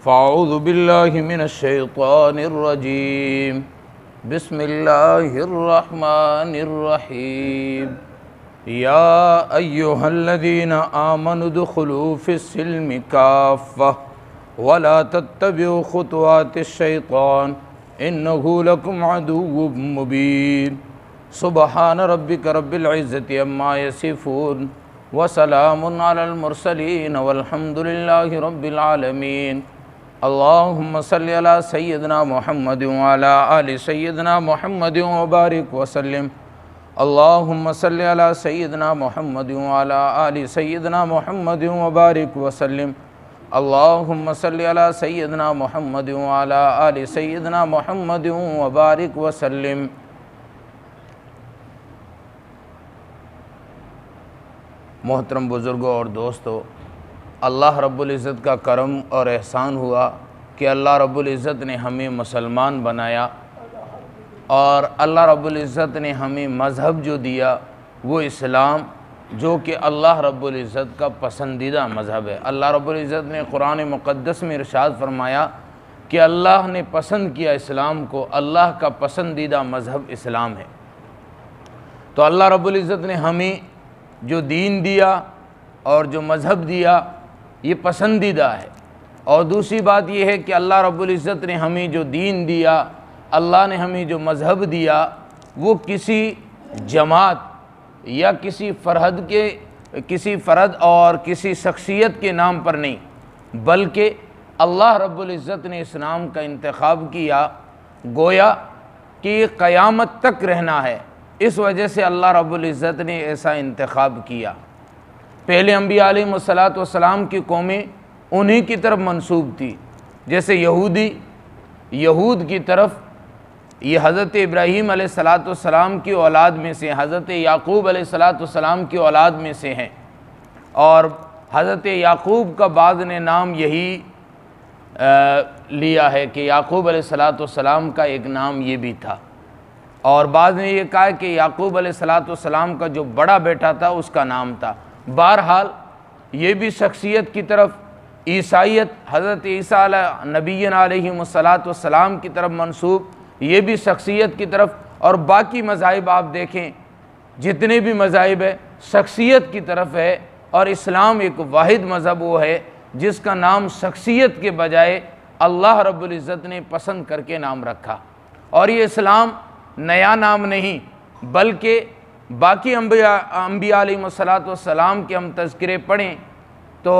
فاعوذ باللہ من الشیطان الرجیم بسم اللہ الرحمن الرحیم یا ایہا الذین آمنوا ادخلوا فی السلم کافہ ولا تتبعوا خطوات الشیطان انہ لکم عدو مبین سبحان ربک رب العزت عما یصفون وسلام علی المرسلین والحمد للہ رب العالمین اللہم صلی علی سیدنا محمد وعلی آل سیدنا محمد وبارک وسلم اللہم صلی علی سیدنا محمد وعلی آل سیدنا محمد وبارک وسلم اللہم صلی علی سیدنا محمد وعلی آل سیدنا محمد وبارک وسلم۔ محترم بزرگوں اور دوستو، اللہ رب العزت کا کرم اور احسان ہوا کہ اللہ رب العزت نے ہمیں مسلمان بنایا، اور اللہ رب العزت نے ہمیں مذہب جو دیا وہ اسلام، جو کہ اللہ رب العزت کا پسندیدہ مذہب ہے۔ اللہ رب العزت نے قرآن مقدس میں ارشاد فرمایا کہ اللہ نے پسند کیا اسلام کو، اللہ کا پسندیدہ مذہب اسلام ہے۔ تو اللہ رب العزت نے ہمیں جو دین دیا اور جو مذہب دیا یہ پسندیدہ ہے۔ اور دوسری بات یہ ہے کہ اللہ رب العزت نے ہمیں جو دین دیا، اللہ نے ہمیں جو مذہب دیا، وہ کسی جماعت یا کسی فرد اور کسی شخصیت کے نام پر نہیں، بلکہ اللہ رب العزت نے اس نام کا انتخاب کیا، گویا کہ یہ قیامت تک رہنا ہے، اس وجہ سے اللہ رب العزت نے ایسا انتخاب کیا۔ پہلے انبیاء علیہ السلام کی قومیں انہی کی طرف منسوب تھی، جیسے یہود کی طرف یہ حضرت ابراہیم علیہ السلام کی اولاد میں سے، حضرت یعقوب علیہ السلام کی اولاد میں سے ہیں، اور حضرت یعقوب کا بعض نے نام یہی لیا ہے کہ یعقوب علیہ السلام کا ایک نام یہ بھی تھا، اور بعض نے یہ کہا کہ یعقوب علیہ السلام کا جو بڑا بیٹا تھا اس کا نام تھا۔ بہرحال یہ بھی شخصیت کی طرف، عیسائیت حضرت عیسیٰ نبینا علیہ السلام کی طرف منسوب، یہ بھی شخصیت کی طرف، اور باقی مذاہب آپ دیکھیں جتنے بھی مذاہب ہیں شخصیت کی طرف ہے، اور اسلام ایک واحد مذہب وہ ہے جس کا نام شخصیت کے بجائے اللہ رب العزت نے پسند کر کے نام رکھا۔ اور یہ اسلام نیا نام نہیں، بلکہ باقی انبیاء علیہ السلام کے ہم تذکرے پڑھیں تو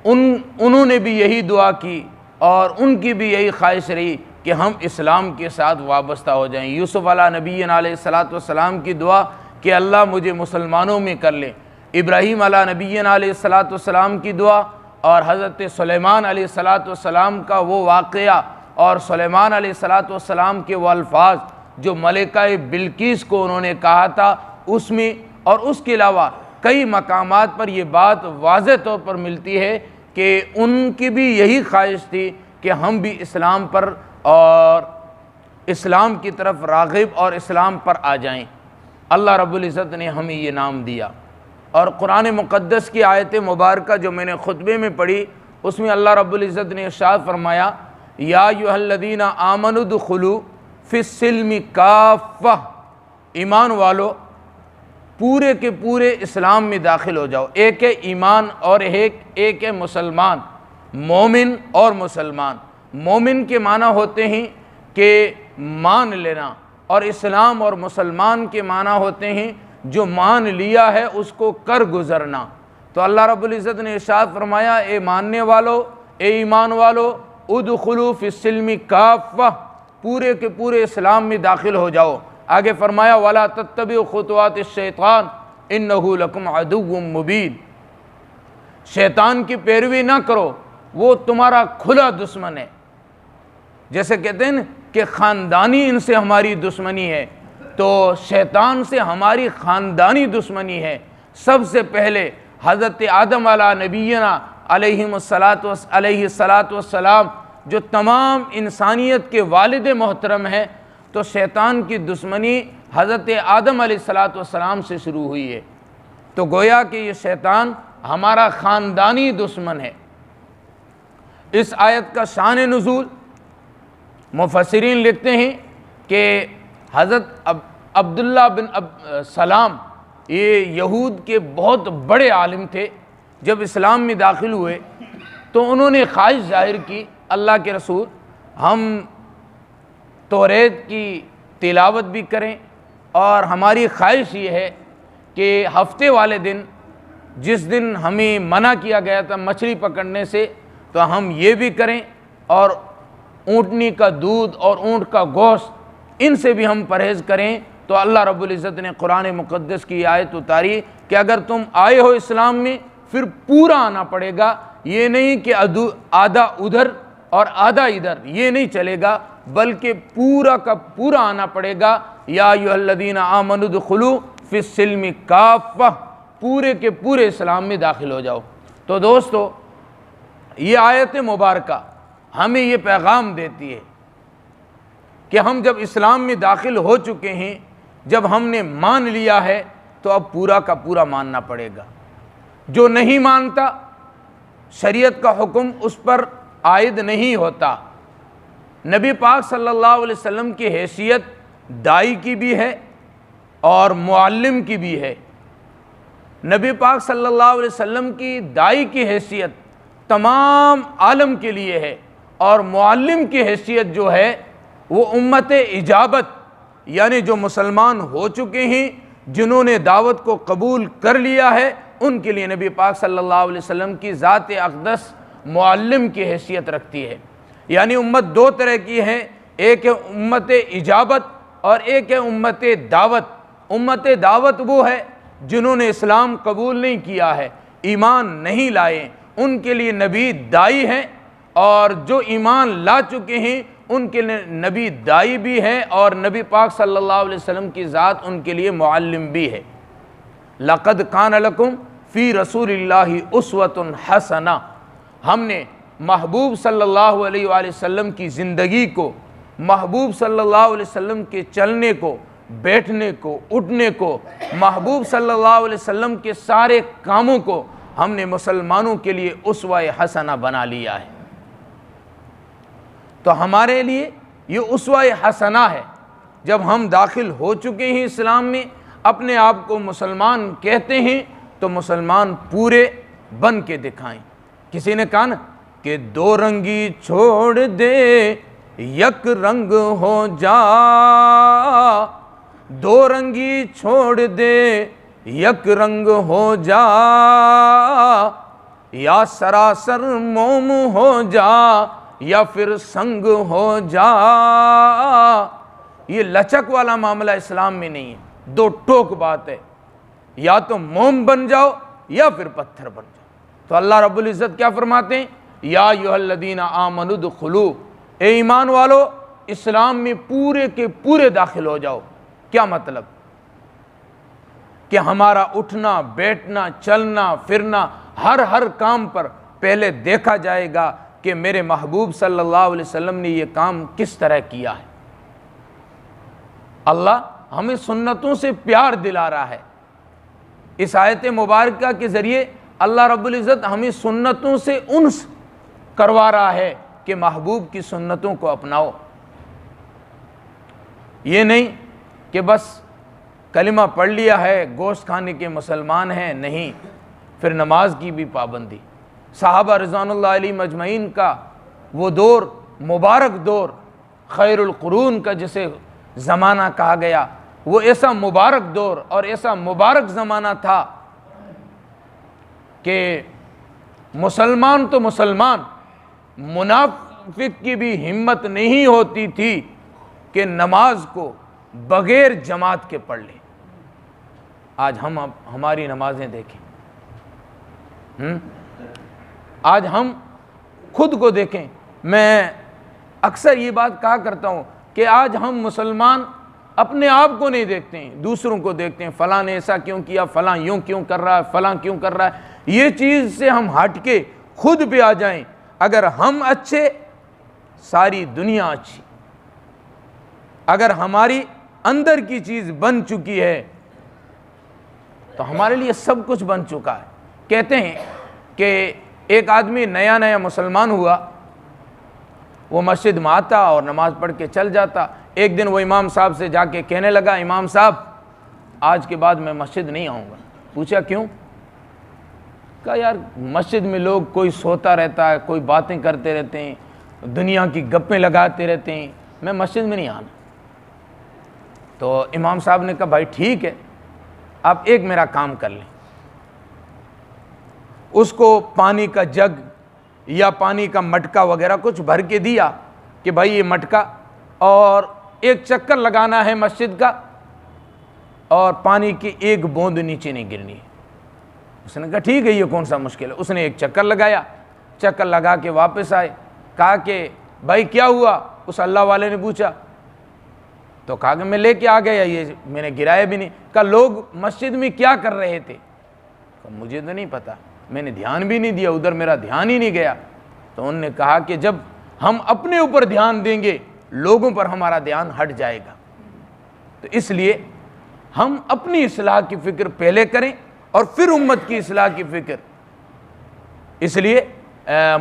انہوں نے بھی یہی دعا کی، اور ان کی بھی یہی خواہش رہی کہ ہم اسلام کے ساتھ وابستہ ہو جائیں۔ یوسف علیہ نبینا علیہ السلام کی دعا کہ اللہ مجھے مسلمانوں میں کر لے، ابراہیم علیہ نبینا علیہ السلام کی دعا، اور حضرت سلیمان علیہ السلام کا وہ واقعہ، اور سلیمان علیہ السلام کے وہ الفاظ جو ملکہ بلقیس کو انہوں نے کہا تھا اس میں، اور اس کے علاوہ کئی مقامات پر یہ بات واضح طور پر ملتی ہے کہ ان کی بھی یہی خواہش تھی کہ ہم بھی اسلام پر اور اسلام کی طرف راغب اور اسلام پر آ جائیں۔ اللہ رب العزت نے ہمیں یہ نام دیا، اور قرآن مقدس کی آیت مبارکہ جو میں نے خطبے میں پڑھی اس میں اللہ رب العزت نے ارشاد فرمایا یا ایھا الذین آمنوا ادخلوا فی السلم کافہ، ایمان والو پورے کے پورے اسلام میں داخل ہو جاؤ۔ ایک ہے ایمان اور ایک ہے مسلمان، مومن اور مسلمان۔ مومن کے معنی ہوتے ہیں کہ مان لینا، اور اسلام اور مسلمان کے معنی ہوتے ہیں جو مان لیا ہے اس کو کر گزرنا۔ تو اللہ رب العزت نے ارشاد فرمایا اے ماننے والو، اے ایمان والو، ادخلوا فی السلم کافہ، پورے کے پورے اسلام میں داخل ہو جاؤ۔ آگے فرمایا وَلَا تَتَّبِعُوا خُطُوَاتِ الشَّيْطَانِ إِنَّهُ لَكُمْ عَدُوٌّ مُبِينٌ، شیطان کی پیروی نہ کرو، وہ تمہارا کھلا دشمن ہے۔ جیسے کہتے ہیں کہ خاندانی ان سے ہماری دشمنی ہے، تو شیطان سے ہماری خاندانی دشمنی ہے۔ سب سے پہلے حضرت آدم علیہ نبینا علیہ السلام جو تمام انسانیت کے والد محترم ہیں، تو شیطان کی دشمنی حضرت آدم علیہ السلام سے شروع ہوئی ہے۔ تو گویا کہ یہ شیطان ہمارا خاندانی دشمن ہے۔ اس آیت کا شان نزول مفسرین لکھتے ہیں کہ حضرت عبداللہ بن سلام یہ یہود کے بہت بڑے عالم تھے، جب اسلام میں داخل ہوئے تو انہوں نے خواہش ظاہر کی، اللہ کے رسول ہم توریت کی تلاوت بھی کریں، اور ہماری خواہش یہ ہے کہ ہفتے والے دن جس دن ہمیں منع کیا گیا تھا مچھلی پکڑنے سے تو ہم یہ بھی کریں، اور اونٹنی کا دودھ اور اونٹ کا گوشت ان سے بھی ہم پرہیز کریں۔ تو اللہ رب العزت نے قرآن مقدس کی آیت اتاری کہ اگر تم آئے ہو اسلام میں پھر پورا آنا پڑے گا، یہ نہیں کہ آدھا ادھر اور آدھا ادھر، یہ نہیں چلے گا، بلکہ پورا کا پورا آنا پڑے گا۔ یا ایھا الذین آمنوا ادخلوا فی السلم کافہ، پورے کے پورے اسلام میں داخل ہو جاؤ۔ تو دوستو یہ آیت مبارکہ ہمیں یہ پیغام دیتی ہے کہ ہم جب اسلام میں داخل ہو چکے ہیں، جب ہم نے مان لیا ہے تو اب پورا کا پورا ماننا پڑے گا۔ جو نہیں مانتا شریعت کا حکم اس پر عائد نہیں ہوتا۔ نبی پاک صلی اللہ علیہ وسلم کی حیثیت داعی کی بھی ہے اور معلم کی بھی ہے۔ نبی پاک صلی اللہ علیہ وسلم کی داعی کی حیثیت تمام عالم کے لیے ہے، اور معلم کی حیثیت جو ہے وہ امت اجابت، یعنی جو مسلمان ہو چکے ہیں، جنہوں نے دعوت کو قبول کر لیا ہے، ان کے لیے نبی پاک صلی اللہ علیہ وسلم کی ذات اقدس معلم کی حیثیت رکھتی ہے۔ یعنی امت دو طرح کی ہے، ایک ہے امت اجابت اور ایک ہے امت دعوت۔ امت دعوت وہ ہے جنہوں نے اسلام قبول نہیں کیا ہے، ایمان نہیں لائے، ان کے لیے نبی داعی ہیں، اور جو ایمان لا چکے ہیں ان کے لیے نبی داعی بھی ہے، اور نبی پاک صلی اللہ علیہ وسلم کی ذات ان کے لیے معلم بھی ہے۔ لَقَدْ كَانَ لَكُمْ فِي رَسُولِ اللَّهِ أُسْوَةٌ حَسَنَةٌ، ہم نے محبوب صلی اللہ علیہ وآلہ وسلم کی زندگی کو، محبوب صلی اللہ علیہ وسلم کے چلنے کو، بیٹھنے کو، اٹھنے کو، محبوب صلی اللہ علیہ وسلم کے سارے کاموں کو ہم نے مسلمانوں کے لیے اسوہ حسنہ بنا لیا ہے۔ تو ہمارے لیے یہ اسوہ حسنہ ہے۔ جب ہم داخل ہو چکے ہیں اسلام میں، اپنے آپ کو مسلمان کہتے ہیں تو مسلمان پورے بن کے دکھائیں۔ کسی نے کہا نا کہ دو رنگی چھوڑ دے یک رنگ ہو جا، دو رنگی چھوڑ دے یک رنگ ہو جا، یا سراسر موم ہو جا یا پھر سنگ ہو جا۔ یہ لچک والا معاملہ اسلام میں نہیں ہے، دو ٹوک بات ہے، یا تو موم بن جاؤ یا پھر پتھر بن جاؤ۔ تو اللہ رب العزت کیا فرماتے ہیں؟ یا ایھا الذین آمنوا ادخلوا، اے ایمان والو اسلام میں پورے کے پورے داخل ہو جاؤ۔ کیا مطلب؟ کہ ہمارا اٹھنا بیٹھنا چلنا پھرنا ہر کام پر پہلے دیکھا جائے گا کہ میرے محبوب صلی اللہ علیہ وسلم نے یہ کام کس طرح کیا ہے۔ اللہ ہمیں سنتوں سے پیار دلا رہا ہے۔ اس آیت مبارکہ کے ذریعے اللہ رب العزت ہمیں سنتوں سے انس کروا رہا ہے کہ محبوب کی سنتوں کو اپناؤ۔ یہ نہیں کہ بس کلمہ پڑھ لیا ہے گوشت کھانے کے مسلمان ہیں، نہیں، پھر نماز کی بھی پابندی۔ صحابہ رضوان اللہ علیہ مجمعین کا وہ دور، مبارک دور، خیر القرون کا جسے زمانہ کہا گیا، وہ ایسا مبارک دور اور ایسا مبارک زمانہ تھا کہ مسلمان تو مسلمان، منافق کی بھی ہمت نہیں ہوتی تھی کہ نماز کو بغیر جماعت کے پڑھ لیں۔ آج ہماری نمازیں دیکھیں، آج ہم خود کو دیکھیں۔ میں اکثر یہ بات کہا کرتا ہوں کہ آج ہم مسلمان اپنے آپ کو نہیں دیکھتے ہیں، دوسروں کو دیکھتے ہیں، فلاں نے ایسا کیوں کیا، فلاں یوں کیوں کر رہا ہے، فلاں کیوں کر رہا ہے۔ یہ چیز سے ہم ہٹ کے خود پہ آ جائیں۔ اگر ہم اچھے، ساری دنیا اچھی۔ اگر ہماری اندر کی چیز بن چکی ہے تو ہمارے لیے سب کچھ بن چکا ہے۔ کہتے ہیں کہ ایک آدمی نیا مسلمان ہوا وہ مسجد میں آتا اور نماز پڑھ کے چل جاتا۔ ایک دن وہ امام صاحب سے جا کے کہنے لگا، امام صاحب آج کے بعد میں مسجد نہیں آؤں گا۔ پوچھا کیوں؟ کہا یار مسجد میں لوگ کوئی سوتا رہتا ہے، کوئی باتیں کرتے رہتے ہیں، دنیا کی گپیں لگاتے رہتے ہیں، میں مسجد میں نہیں آنا۔ تو امام صاحب نے کہا بھائی ٹھیک ہے، آپ ایک میرا کام کر لیں۔ اس کو پانی کا جگ یا پانی کا مٹکا وغیرہ کچھ بھر کے دیا کہ بھائی یہ مٹکا، اور ایک چکر لگانا ہے مسجد کا، اور پانی کی ایک بوند نیچے نہیں گرنی ہے۔ اس نے کہا ٹھیک ہے، یہ کون سا مشکل ہے۔ اس نے ایک چکر لگایا، چکر لگا کے واپس آئے، کہا کہ بھائی کیا ہوا؟ اس اللہ والے نے پوچھا تو کہا کہ میں لے کے آ گیا، یہ میں نے گرایا بھی نہیں۔ کہا لوگ مسجد میں کیا کر رہے تھے؟ کہا مجھے تو نہیں پتا، میں نے دھیان بھی نہیں دیا، ادھر میرا دھیان ہی نہیں گیا۔ تو انہوں نے کہا کہ جب ہم اپنے اوپر دھیان دیں گے لوگوں پر ہمارا دھیان ہٹ جائے گا، تو اس لیے ہم اپنی اصلاح کی فکر پہلے کریں اور پھر امت کی اصلاح کی فکر۔ اس لیے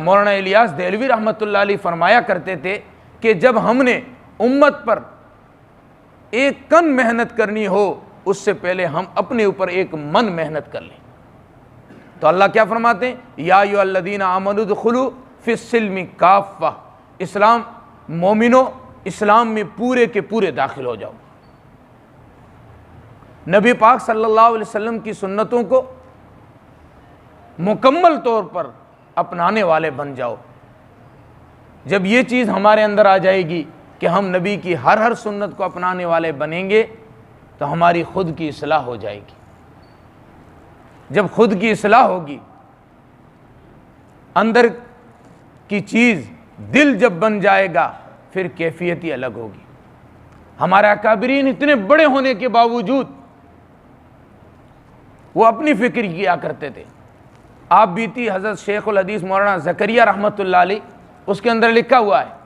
مولانا الیاس دہلوی رحمۃ اللہ علیہ فرمایا کرتے تھے کہ جب ہم نے امت پر ایک کن محنت کرنی ہو، اس سے پہلے ہم اپنے اوپر ایک من محنت کر لیں۔ تو اللہ کیا فرماتے ہیں؟ یا ایھا الذین آمنوا ادخلوا فی السلم کافہ، اسلام مومنو اسلام میں پورے کے پورے داخل ہو جاؤ، نبی پاک صلی اللہ علیہ وسلم کی سنتوں کو مکمل طور پر اپنانے والے بن جاؤ۔ جب یہ چیز ہمارے اندر آ جائے گی کہ ہم نبی کی ہر سنت کو اپنانے والے بنیں گے، تو ہماری خود کی اصلاح ہو جائے گی۔ جب خود کی اصلاح ہوگی، اندر کی چیز دل جب بن جائے گا، پھر کیفیت ہی الگ ہوگی۔ ہمارے اکابرین اتنے بڑے ہونے کے باوجود وہ اپنی فکر کیا کرتے تھے۔ آپ بیتی حضرت شیخ الحدیث مولانا زکریا رحمۃ اللہ علیہ، اس کے اندر لکھا ہوا ہے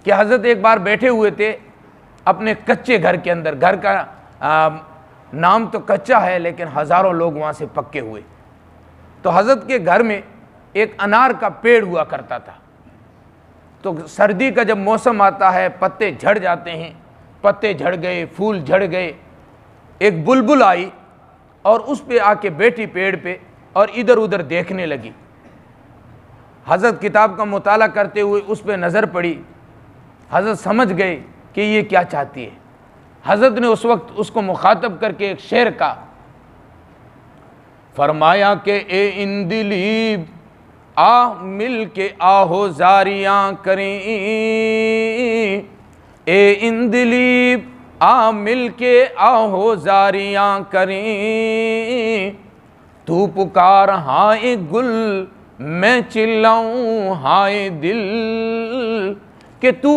کہ حضرت ایک بار بیٹھے ہوئے تھے اپنے کچے گھر کے اندر، گھر کا نام تو کچا ہے لیکن ہزاروں لوگ وہاں سے پکے ہوئے۔ تو حضرت کے گھر میں ایک انار کا پیڑ ہوا کرتا تھا، تو سردی کا جب موسم آتا ہے پتے جھڑ جاتے ہیں، پتے جھڑ گئے، پھول جھڑ گئے، ایک بلبل آئی اور اس پہ آ کے بیٹھی پیڑ پہ اور ادھر ادھر دیکھنے لگی۔ حضرت کتاب کا مطالعہ کرتے ہوئے اس پہ نظر پڑی، حضرت سمجھ گئے کہ یہ کیا چاہتی ہے۔ حضرت نے اس وقت اس کو مخاطب کر کے ایک شعر کہا، فرمایا کہ اے اندلیب آہ مل کے آہو زاریاں کریں، اے اندلیب آ مل کے آہو زاریاں کریں، تو پکار ہائے گل میں چلاؤں ہائے دل، کہ تو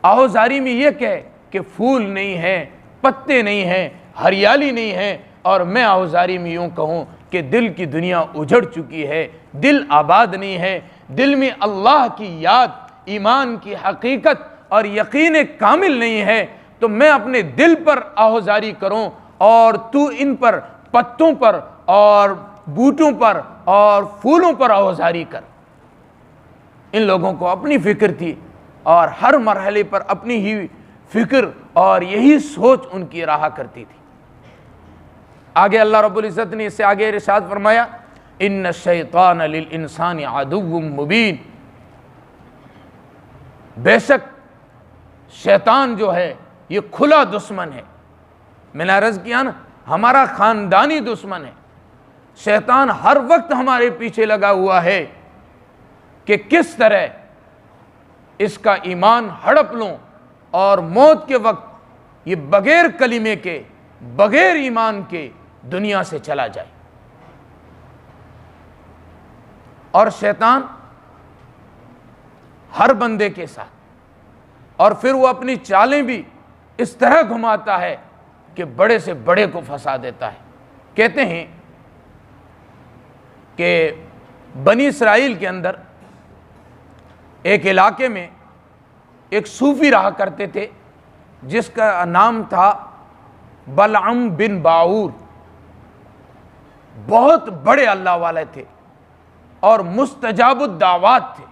آہوزاری میں یہ کہے کہ پھول نہیں ہے، پتے نہیں ہیں، ہریالی نہیں ہے، اور میں آہوزاری میں یوں کہوں کہ دل کی دنیا اجڑ چکی ہے، دل آباد نہیں ہے، دل میں اللہ کی یاد، ایمان کی حقیقت اور یقین کامل نہیں ہے، تو میں اپنے دل پر آہوزاری کروں اور تو ان پر پتوں پر اور بوٹوں پر اور پھولوں پر آہوزاری کر۔ ان لوگوں کو اپنی فکر تھی اور ہر مرحلے پر اپنی ہی فکر اور یہی سوچ ان کی رہا کرتی تھی۔ آگے اللہ رب العزت نے اس سے آگے ارشاد فرمایا، ان الشیطان للانسان عدو مبین، بے شک شیطان جو ہے یہ کھلا دشمن ہے۔ میں نے عرض کیا نا، ہمارا خاندانی دشمن ہے۔ شیطان ہر وقت ہمارے پیچھے لگا ہوا ہے کہ کس طرح اس کا ایمان ہڑپ لوں اور موت کے وقت یہ بغیر کلمے کے، بغیر ایمان کے دنیا سے چلا جائے۔ اور شیطان ہر بندے کے ساتھ، اور پھر وہ اپنی چالیں بھی اس طرح گھماتا ہے کہ بڑے سے بڑے کو پھنسا دیتا ہے۔ کہتے ہیں کہ بنی اسرائیل کے اندر ایک علاقے میں ایک صوفی رہا کرتے تھے جس کا نام تھا بلعم بن باعور۔ بہت بڑے اللہ والے تھے اور مستجاب الدعوات تھے۔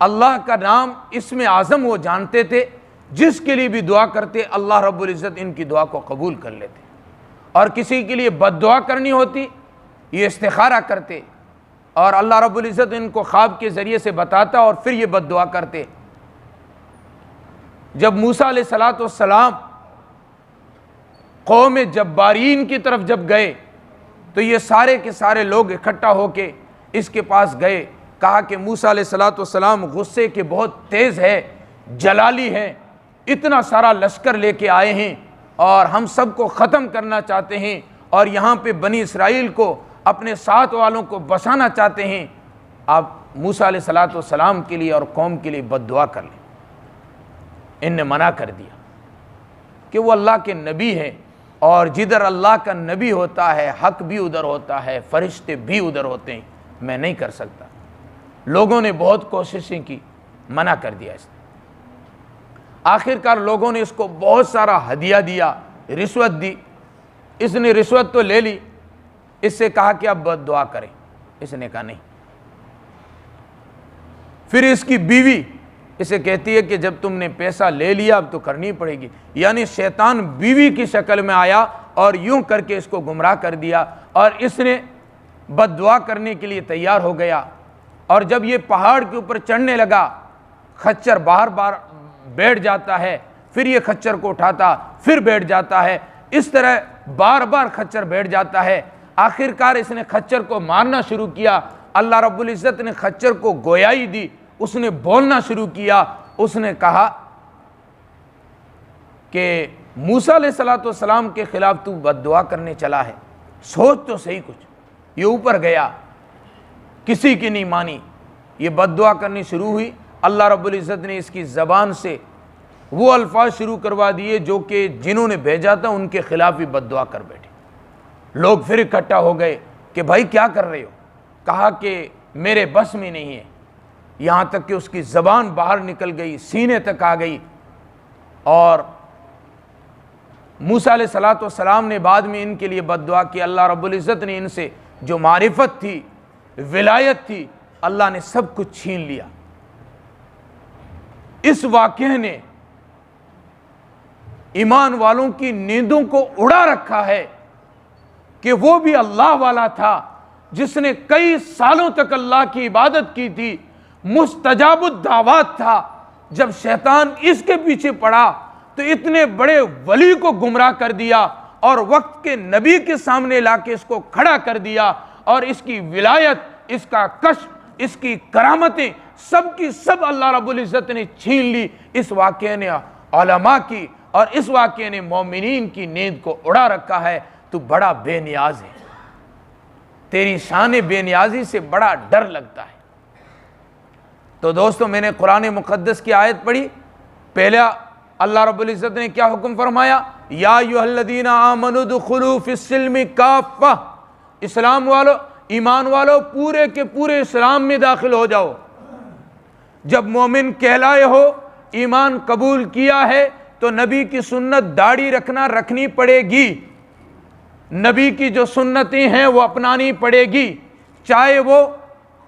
اللہ کا نام اسم اعظم وہ جانتے تھے، جس کے لیے بھی دعا کرتے اللہ رب العزت ان کی دعا کو قبول کر لیتے، اور کسی کے لیے بد دعا کرنی ہوتی یہ استخارہ کرتے، اور اللہ رب العزت ان کو خواب کے ذریعے سے بتاتا اور پھر یہ بد دعا کرتے۔ جب موسیٰ علیہ السلام قوم جبارین کی طرف جب گئے تو یہ سارے کے سارے لوگ اکٹھا ہو کے اس کے پاس گئے، کہا کہ موسیٰ علیہ السلام غصے کے بہت تیز ہے، جلالی ہے، اتنا سارا لشکر لے کے آئے ہیں اور ہم سب کو ختم کرنا چاہتے ہیں، اور یہاں پہ بنی اسرائیل کو اپنے ساتھ والوں کو بسانا چاہتے ہیں، آپ موسیٰ علیہ السلام کے لیے اور قوم کے لیے بد دعا کر لیں۔ ان نے منع کر دیا کہ وہ اللہ کے نبی ہیں، اور جدھر اللہ کا نبی ہوتا ہے حق بھی ادھر ہوتا ہے، فرشتے بھی ادھر ہوتے ہیں، میں نہیں کر سکتا۔ لوگوں نے بہت کوششیں کی، منع کر دیا اس نے۔ آخر کار لوگوں نے اس کو بہت سارا ہدیہ دیا، رشوت دی، اس نے رشوت تو لے لی، اس سے کہا کہ اب بد دعا کریں، اس نے کہا نہیں۔ پھر اس کی بیوی اسے کہتی ہے کہ جب تم نے پیسہ لے لیا اب تو کرنی پڑے گی، یعنی شیطان بیوی کی شکل میں آیا اور یوں کر کے اس کو گمراہ کر دیا، اور اس نے بد دعا کرنے کے لیے تیار ہو گیا۔ اور جب یہ پہاڑ کے اوپر چڑھنے لگا، خچر بار بار بیٹھ جاتا ہے، پھر یہ خچر کو اٹھاتا، پھر بیٹھ جاتا ہے، اس طرح بار بار خچر بیٹھ جاتا ہے۔ آخر کار اس نے خچر کو مارنا شروع کیا، اللہ رب العزت نے خچر کو گویائی دی، اس نے بولنا شروع کیا، اس نے کہا کہ موسیٰ علیہ السلام کے خلاف تو بد دعا کرنے چلا ہے، سوچ تو صحیح کچھ۔ یہ اوپر گیا، کسی کی نہیں مانی، یہ بد دعا کرنی شروع ہوئی۔ اللہ رب العزت نے اس کی زبان سے وہ الفاظ شروع کروا دیے جو کہ جنہوں نے بھیجا تھا ان کے خلاف ہی بد دعا کر بیٹھے۔ لوگ پھر اکٹھا ہو گئے کہ بھائی کیا کر رہے ہو؟ کہا کہ میرے بس میں نہیں ہے، یہاں تک کہ اس کی زبان باہر نکل گئی، سینے تک آ گئی۔ اور موسیٰ علیہ السلام نے بعد میں ان کے لیے بد دعا کی، اللہ رب العزت نے ان سے جو معرفت تھی، ولایت تھی، اللہ نے سب کچھ چھین لیا۔ اس واقعے نے ایمان والوں کی نیندوں کو اڑا رکھا ہے کہ وہ بھی اللہ والا تھا جس نے کئی سالوں تک اللہ کی عبادت کی تھی، مستجاب الدعوات تھا۔ جب شیطان اس کے پیچھے پڑا تو اتنے بڑے ولی کو گمراہ کر دیا اور وقت کے نبی کے سامنے لا کے اس کو کھڑا کر دیا، اور اس کی ولایت، اس کا کشف، اس کی کرامتیں سب کی سب اللہ رب العزت نے چھین لی۔ اس واقعے نے علماء کی اور اس واقعے نے مومنین کی نیند کو اڑا رکھا ہے۔ تو بڑا بے نیاز ہے، تیری شان بے نیازی سے بڑا ڈر لگتا ہے۔ تو دوستو، میں نے قرآن مقدس کی آیت پڑھی، پہلا اللہ رب العزت نے کیا حکم فرمایا؟ یا ایھا الذین آمنوا ادخلوا فی السلم کافہ، اسلام والو، ایمان والو، پورے کے پورے اسلام میں داخل ہو جاؤ۔ جب مومن کہلائے ہو، ایمان قبول کیا ہے، تو نبی کی سنت داڑھی رکھنی پڑے گی، نبی کی جو سنتیں ہیں وہ اپنانی پڑے گی، چاہے وہ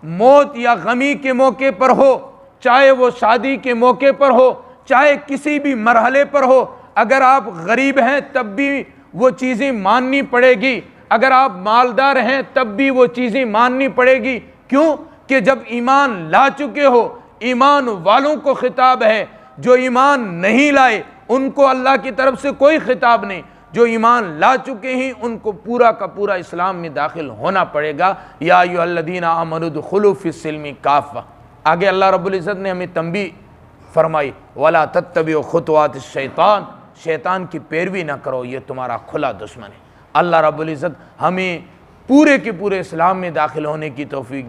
موت یا غمی کے موقع پر ہو، چاہے وہ شادی کے موقع پر ہو، چاہے کسی بھی مرحلے پر ہو۔ اگر آپ غریب ہیں تب بھی وہ چیزیں ماننی پڑے گی، اگر آپ مالدار ہیں تب بھی وہ چیزیں ماننی پڑے گی۔ کیوں کہ جب ایمان لا چکے ہو، ایمان والوں کو خطاب ہے، جو ایمان نہیں لائے ان کو اللہ کی طرف سے کوئی خطاب نہیں، جو ایمان لا چکے ہیں ان کو پورا کا پورا اسلام میں داخل ہونا پڑے گا۔ یا ایھا الذین آمنوا ادخلوا فی السلم کافہ۔ آگے اللہ رب العزت نے ہمیں تنبیہ فرمائی، ولا تتبعوا خطوات الشیطان، شیطان کی پیروی نہ کرو، یہ تمہارا کھلا دشمن ہے۔ اللہ رب العزت ہمیں پورے کے پورے اسلام میں داخل ہونے کی توفیق